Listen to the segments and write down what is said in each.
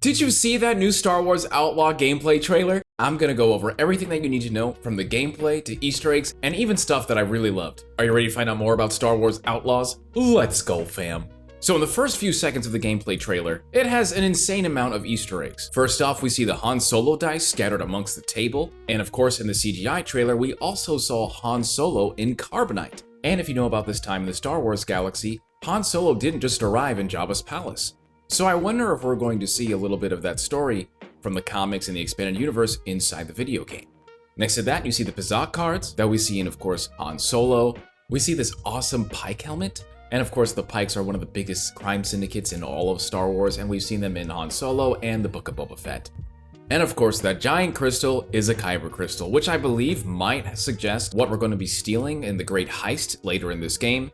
Did you see that new Star Wars Outlaw gameplay trailer? I'm gonna go over everything that you need to know, from the gameplay to Easter eggs and even stuff that I really loved. Are you ready to find out more about Star Wars Outlaws? Let's go, fam. So in the first few seconds of the gameplay trailer, it has an insane amount of Easter eggs. First off, we see the Han Solo dice scattered amongst the table, and of course in the CGI trailer, we also saw Han Solo in carbonite. And if you know about this time in the Star Wars galaxy, Han Solo didn't just arrive in Jabba's palace. So I wonder if we're going to see a little bit of that story from the comics and the expanded universe inside the video game. Next to that, you see the Pizak cards that we see in, of course, Han Solo. We see this awesome Pike helmet. And of course, the Pikes are one of the biggest crime syndicates in all of Star Wars, and we've seen them in Han Solo and the Book of Boba Fett. And of course, that giant crystal is a Kyber crystal, which I believe might suggest what we're going to be stealing in the Great Heist later in this game.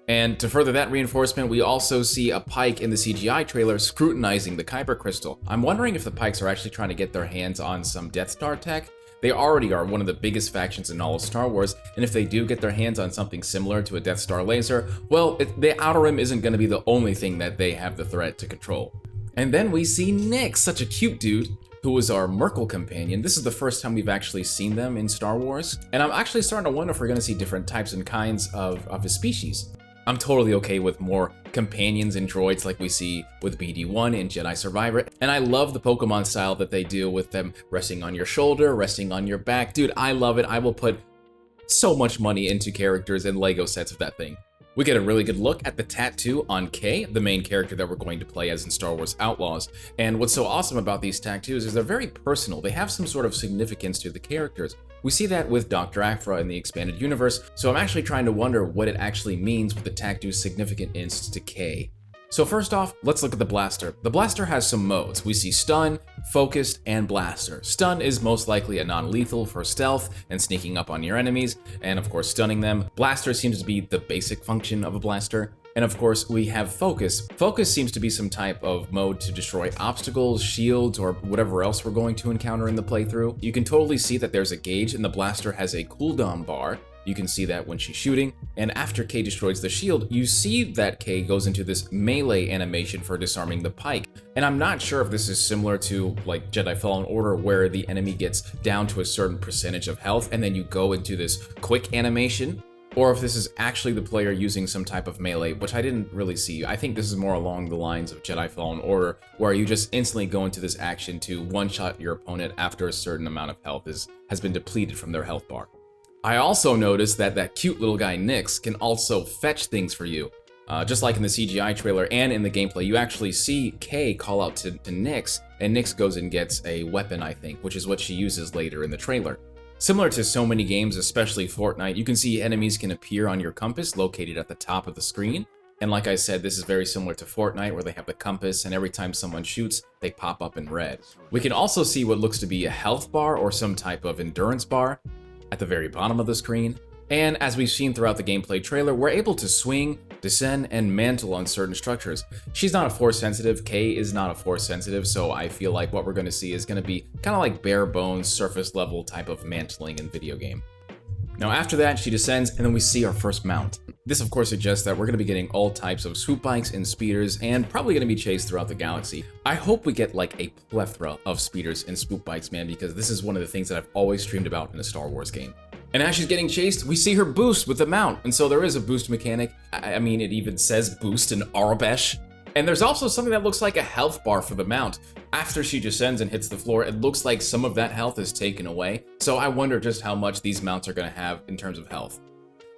And to further that reinforcement, we also see a Pike in the CGI trailer scrutinizing the Kyber crystal. I'm wondering if the Pikes are actually trying to get their hands on some Death Star tech. They already are one of the biggest factions in all of Star Wars, and if they do get their hands on something similar to a Death Star laser, well, the Outer Rim isn't going to be the only thing that they have the threat to control. And then we see Nick, such a cute dude, who was our Merkel companion. This is the first time we've actually seen them in Star Wars, and I'm actually starting to wonder if we're going to see different types and kinds of his species. I'm totally okay with more companions and droids like we see with BD1 in Jedi Survivor, and I love the Pokemon style that they do with them resting on your shoulder, resting on your back. Dude, I love it. I will put so much money into characters and Lego sets of that thing. We get a really good look at the tattoo on Kay, the main character that we're going to play as in Star Wars Outlaws. And what's so awesome about these tattoos is they're very personal. They have some sort of significance to the characters. We see that with Dr. Aphra in the expanded universe, so I'm actually trying to wonder what it actually means with the tattoo's significance to Kay. So first off, let's look at the blaster. The blaster has some modes. We see stun, focused, and blaster. Stun is most likely a non-lethal for stealth and sneaking up on your enemies, and of course stunning them. Blaster seems to be the basic function of a blaster. And of course, we have focus. Focus seems to be some type of mode to destroy obstacles, shields, or whatever else we're going to encounter in the playthrough. You can totally see that there's a gauge, and the blaster has a cooldown bar. You can see that when she's shooting, and after Kay destroys the shield, you see that Kay goes into this melee animation for disarming the Pike. And I'm not sure if this is similar to like Jedi Fallen Order, where the enemy gets down to a certain percentage of health and then you go into this quick animation, or if this is actually the player using some type of melee, which I didn't really see. I think this is more along the lines of Jedi Fallen Order, where you just instantly go into this action to one-shot your opponent after a certain amount of health has been depleted from their health bar. I also noticed that that cute little guy Nyx can also fetch things for you. Just like in the CGI trailer and in the gameplay, you actually see Kay call out to Nyx, and Nyx goes and gets a weapon, I think, which is what she uses later in the trailer. Similar to so many games, especially Fortnite, you can see enemies can appear on your compass located at the top of the screen. And like I said, this is very similar to Fortnite, where they have the compass, and every time someone shoots, they pop up in red. We can also see what looks to be a health bar or some type of endurance bar at the very bottom of the screen. And as we've seen throughout the gameplay trailer, we're able to swing, descend, and mantle on certain structures. She's not a force sensitive, Kay is not a force sensitive, so I feel like what we're going to see is going to be kind of like bare bones, surface level type of mantling in video game. Now after that, she descends, and then we see our first mount. This of course suggests that we're going to be getting all types of swoop bikes and speeders, and probably going to be chased throughout the galaxy. I hope we get like a plethora of speeders and swoop bikes, man, because this is one of the things that I've always dreamed about in a Star Wars game. And as she's getting chased, we see her boost with the mount, and so there is a boost mechanic. I mean, it even says boost in Arabesh. And there's also something that looks like a health bar for the mount. After she descends and hits the floor, it looks like some of that health is taken away. So I wonder just how much these mounts are going to have in terms of health.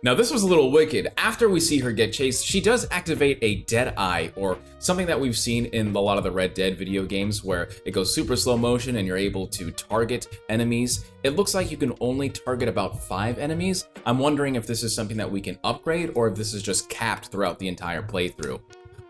Now this was a little wicked. After we see her get chased, she does activate a dead eye, or something that we've seen in a lot of the Red Dead video games, where it goes super slow motion and you're able to target enemies. It looks like you can only target about 5 enemies. I'm wondering if this is something that we can upgrade, or if this is just capped throughout the entire playthrough.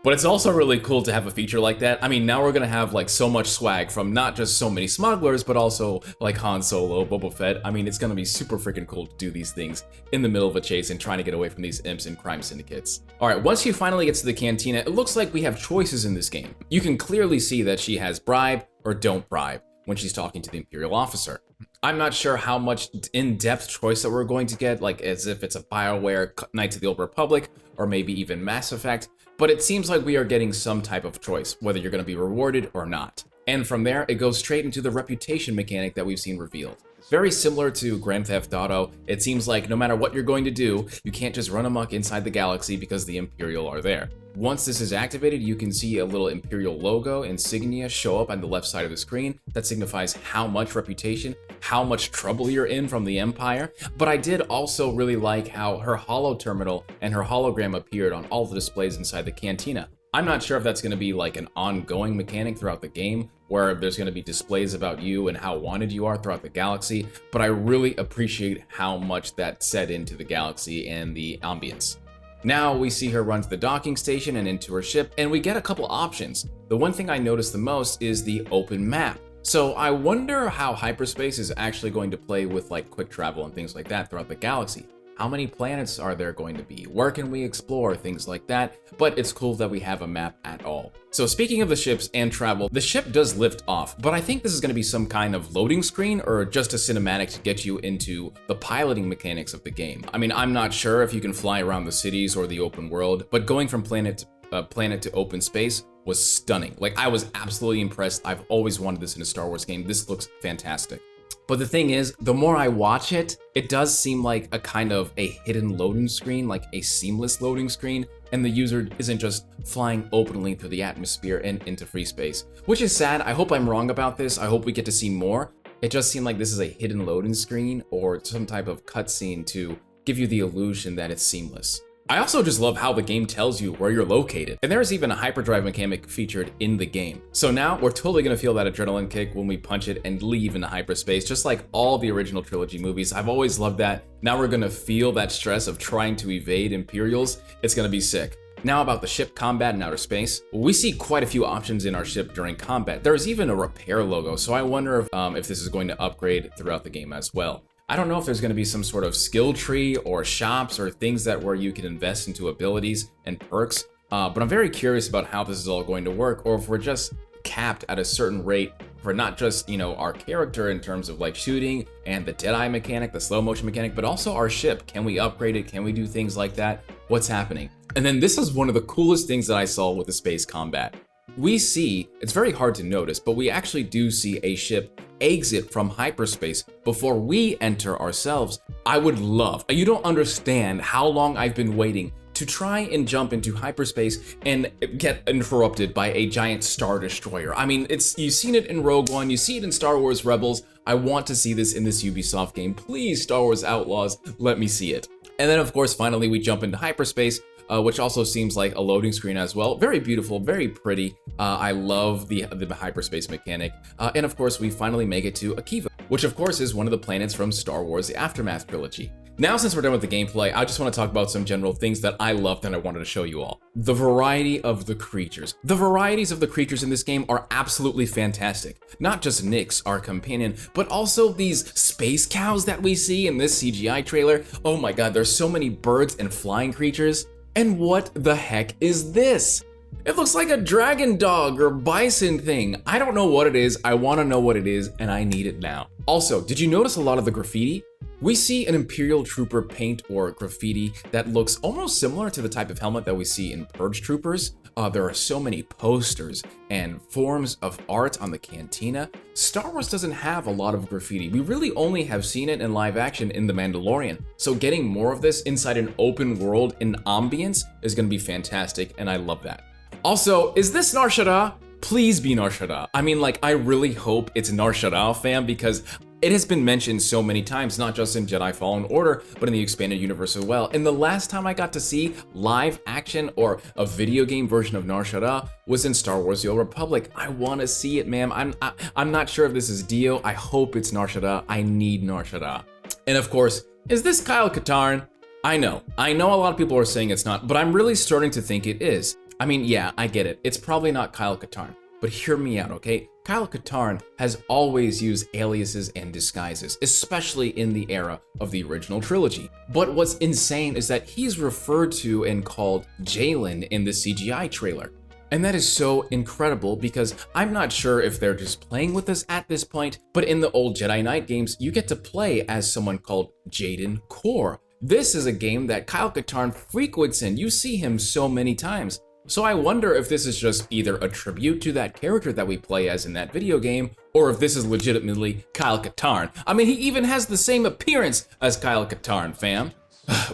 But it's also really cool to have a feature like that. I mean, now we're gonna have like so much swag from not just so many smugglers, but also like Han Solo, Boba Fett. I mean, it's gonna be super freaking cool to do these things in the middle of a chase and trying to get away from these imps and crime syndicates. All right, once she finally gets to the cantina, it looks like we have choices in this game. You can clearly see that she has bribe or don't bribe when she's talking to the Imperial officer. I'm not sure how much in-depth choice that we're going to get, like as if it's a BioWare Knights of the Old Republic, or maybe even Mass Effect. but it seems like we are getting some type of choice, whether you're going to be rewarded or not. And from there, it goes straight into the reputation mechanic that we've seen revealed. Very similar to Grand Theft Auto, it seems like no matter what you're going to do, you can't just run amok inside the galaxy because the Imperial are there. Once this is activated, you can see a little Imperial logo insignia show up on the left side of the screen that signifies how much reputation, how much trouble you're in from the Empire. But I did also really like how her holo terminal and her hologram appeared on all the displays inside the cantina. I'm not sure if that's going to be like an ongoing mechanic throughout the game, where there's going to be displays about you and how wanted you are throughout the galaxy, but I really appreciate how much that set into the galaxy and the ambience. Now we see her run to the docking station and into her ship, and we get a couple options. The one thing I noticed the most is the open map. So I wonder how hyperspace is actually going to play with like quick travel and things like that throughout the galaxy. How many planets are there going to be? Where can we explore? Things like that. But it's cool that we have a map at all. So speaking of the ships and travel, the ship does lift off, but I think this is going to be some kind of loading screen or just a cinematic to get you into the piloting mechanics of the game. I mean, I'm not sure if you can fly around the cities or the open world, but going from planet to open space was stunning. Like, I was absolutely impressed. I've always wanted this in a Star Wars game. This looks fantastic. But the thing is, the more I watch it, it does seem like a kind of a hidden loading screen, like a seamless loading screen, and the user isn't just flying openly through the atmosphere and into free space, which is sad. I hope I'm wrong about this. I hope we get to see more. It just seemed like this is a hidden loading screen or some type of cutscene to give you the illusion that it's seamless. I also just love how the game tells you where you're located, and there's even a hyperdrive mechanic featured in the game. So now we're totally gonna feel that adrenaline kick when we punch it and leave into hyperspace, just like all the original trilogy movies. I've always loved that. Now we're gonna feel that stress of trying to evade Imperials. It's gonna be sick. Now about the ship combat in outer space. We see quite a few options in our ship during combat. There's even a repair logo, so I wonder if this is going to upgrade throughout the game as well. I don't know if there's going to be some sort of skill tree or shops or things that where you can invest into abilities and perks, but I'm very curious about how this is all going to work, or if we're just capped at a certain rate for not just, you know, our character in terms of like shooting and the Jedi mechanic, the slow motion mechanic, but also our ship. Can we upgrade it? Can we do things like that? What's happening? And then this is one of the coolest things that I saw with the space combat. We see, it's very hard to notice, but we actually do see a ship exit from hyperspace before we enter ourselves. I would love, you don't understand how long I've been waiting to try and jump into hyperspace and get interrupted by a giant Star Destroyer. I mean, you've seen it in Rogue One, you see it in Star Wars Rebels. I want to see this in this Ubisoft game. Please, Star Wars Outlaws, let me see it. And then of course, finally we jump into hyperspace, which also seems like a loading screen as well. Very beautiful, very pretty. I love the hyperspace mechanic. And of course, we finally make it to Akiva, which of course is one of the planets from Star Wars, the Aftermath trilogy. Now, since we're done with the gameplay, I just want to talk about some general things that I loved and I wanted to show you all. The variety of the creatures. The varieties of the creatures in this game are absolutely fantastic. Not just Nyx, our companion, but also these space cows that we see in this CGI trailer. Oh my god, there's so many birds and flying creatures. And what the heck is this? It looks like a dragon dog or bison thing. I don't know what it is. I want to know what it is, and I need it now. Also, did you notice a lot of the graffiti? We see an Imperial Trooper paint or graffiti that looks almost similar to the type of helmet that we see in Purge Troopers. There are so many posters and forms of art on the cantina. Star Wars doesn't have a lot of graffiti. We really only have seen it in live action in The Mandalorian. So getting more of this inside an open world in ambience is going to be fantastic, and I love that. Also, is this Nar Shaddaa? Please be Nar Shaddaa. I mean, like, I really hope it's Nar Shaddaa, fam, because it has been mentioned so many times, not just in Jedi Fallen Order, but in the expanded universe as well. And the last time I got to see live action or a video game version of Nar Shaddaa was in Star Wars: The Old Republic. I want to see it, man. I'm not sure if this is Dio. I hope it's Nar Shaddaa. I need Nar Shaddaa. And of course, is this Kyle Katarn? I know a lot of people are saying it's not, but I'm really starting to think it is. I mean, yeah, I get it. It's probably not Kyle Katarn, but hear me out, okay? Kyle Katarn has always used aliases and disguises, especially in the era of the original trilogy. But what's insane is that he's referred to and called Jalen in the CGI trailer. And that is so incredible because I'm not sure if they're just playing with us at this point, but in the old Jedi Knight games, you get to play as someone called Jaden Core. This is a game that Kyle Katarn frequents in. You see him so many times. So I wonder if this is just either a tribute to that character that we play as in that video game, or if this is legitimately Kyle Katarn. I mean, he even has the same appearance as Kyle Katarn, fam.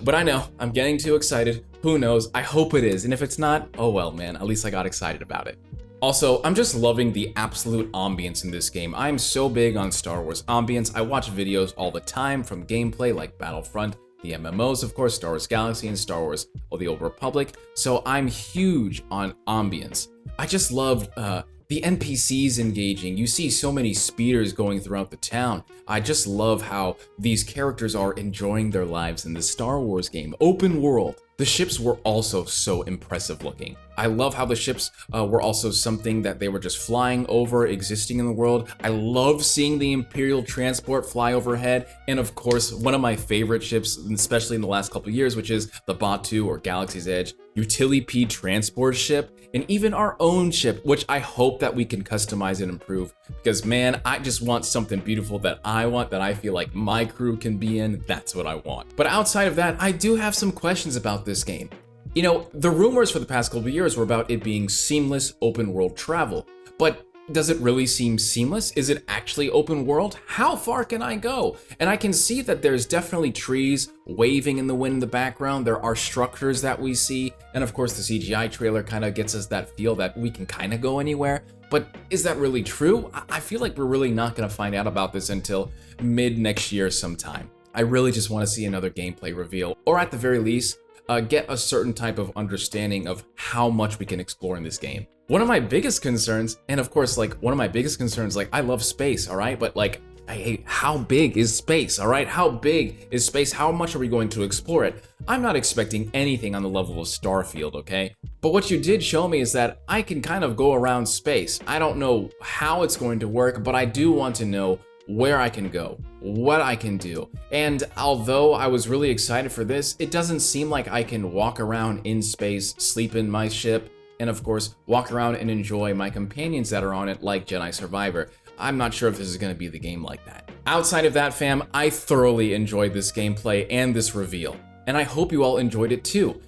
But I know, I'm getting too excited. Who knows? I hope it is, and if it's not, oh well, man, at least I got excited about it. Also, I'm just loving the absolute ambience in this game. I'm so big on Star Wars ambience. I watch videos all the time from gameplay like Battlefront, the MMOs, of course, Star Wars Galaxy and Star Wars The Old Republic, so I'm huge on ambience. I just loved the NPCs engaging. You see so many speeders going throughout the town. I just love how these characters are enjoying their lives in this Star Wars game. Open world. The ships were also so impressive looking. I love how the ships were also something that they were just flying over, existing in the world. I love seeing the Imperial transport fly overhead. And of course, one of my favorite ships, especially in the last couple of years, which is the Batu or Galaxy's Edge Utility P transport ship, and even our own ship, which I hope that we can customize and improve. Because man, I just want something beautiful that I want, that I feel like my crew can be in. That's what I want. But outside of that, I do have some questions about this game. You know, the rumors for the past couple of years were about it being seamless open world travel, but does it really seem seamless? Is it actually open world? How far can I go? And I can see that there's definitely trees waving in the wind in the background. There are structures that we see. And of course, the CGI trailer kind of gets us that feel that we can kind of go anywhere. But is that really true? I feel like we're really not going to find out about this until mid next year sometime. I really just want to see another gameplay reveal, or at the very least, get a certain type of understanding of how much we can explore in this game. One of my biggest concerns, and of course, like I love space, all right? But like, I hate, how big is space, all right? How big is space? How much are we going to explore it? I'm not expecting anything on the level of Starfield, okay? But what you did show me is that I can kind of go around space. I don't know how it's going to work, but I do want to know where I can go, what I can do. And although I was really excited for this, it doesn't seem like I can walk around in space, sleep in my ship, and of course, walk around and enjoy my companions that are on it like Jedi Survivor. I'm not sure if this is going to be the game like that. Outside of that, fam, I thoroughly enjoyed this gameplay and this reveal. And I hope you all enjoyed it too.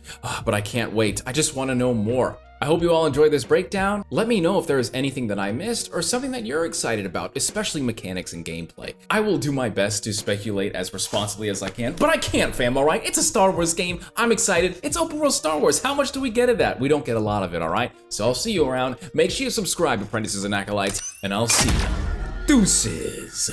But I can't wait. I just want to know more. I hope you all enjoyed this breakdown. Let me know if there is anything that I missed or something that you're excited about, especially mechanics and gameplay. I will do my best to speculate as responsibly as I can, but I can't, fam, all right? It's a Star Wars game. I'm excited. It's open world Star Wars. How much do we get of that? We don't get a lot of it, all right? So I'll see you around. Make sure you subscribe, apprentices and acolytes, and I'll see you. Deuces.